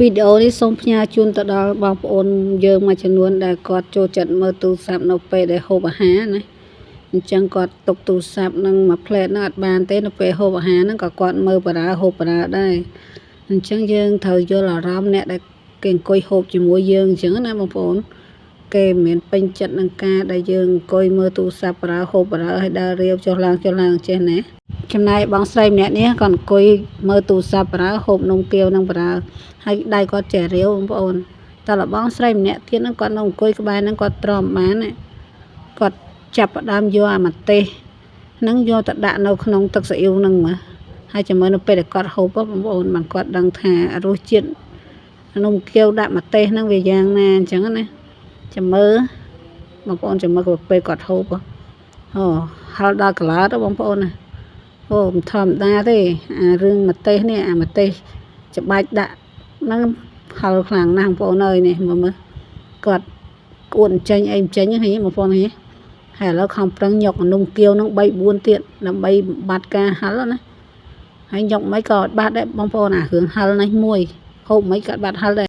វីដេអូនេះសូមផ្ញើជូនទៅដល់បងប្អូនយើងមួយចំនួនដែលគាត់ចូលចិត្តមើលទូរស័ព្ទនៅពេលដែលហូបអាហារណាអញ្ចឹងគាត់ទុកទូរស័ព្ទនឹងមួយផ្លែតហ្នឹងអត់បានទេនៅពេលហូបអាហារហ្នឹងក៏គាត់មើលបារ៉ាហូបបារ៉ាដែរអញ្ចឹងយើងត្រូវយល់អារម្មណ៍អ្នកដែលគេអង្គុយហូបជាមួយយើងអញ្ចឹងណាបងប្អូនគេមិនមែនពេញចិត្តនឹងការដែលយើងអង្គុយមើលទូរស័ព្ទបារ៉ាហូបបារ៉ាហើយដើររាវចុះឡើងចេះណាចំណែកបងស្រីម្នាក់នេះគាត់អង្គុយមើលទូរស័ព្ទបារ៉ាហូបនំគាវនឹងបារ៉ាហើយដៃគាត់ចេះរាវបងប្អូនតែលបងស្រីម្នាក់ទៀតហ្នឹងគាត់នៅអង្គុយក្បែរហ្នឹងគាត់ទ្រាំបានគាត់ចាប់ផ្ដើមយកអាម្ទេសហ្នឹងយកទៅដាក់នៅក្នុងទឹកស៊ីអ៊ីវហ្នឹងមើលហើយចាំមើលនៅពេលដែលគាត់ហូបបងប្អូនបានគាត់ដឹងថារសជាតិនំគាវដាក់ម្ទេសហ្នឹងវាយ៉ាងណាអញ្ចឹងណាចាំមើលបងប្អូនចាំមើលពេលគាត់ហូបអូហល់ដល់កន្លទៅបងប្អូនណាអូមិនធម្មតាទេអារឿងម្ទេសនេះអាម្ទេសច្បាច់ដាក់ហ្នឹងហល់ខ្លាំងណាស់បងប្អូនអើយនេះមើលគាត់គួតចេញអីចេញហ្នឹងបងប្អូននេះហើយឥឡូវខំប្រឹងយកនំគាវហ្នឹង3 4ទៀតដើម្បីបាត់ការហល់ណាហើយយកមិនក៏អត់បាត់ដែរបងប្អូនអារឿងហល់នេះមួយហូបមិនក៏បាត់ហល់ដែរ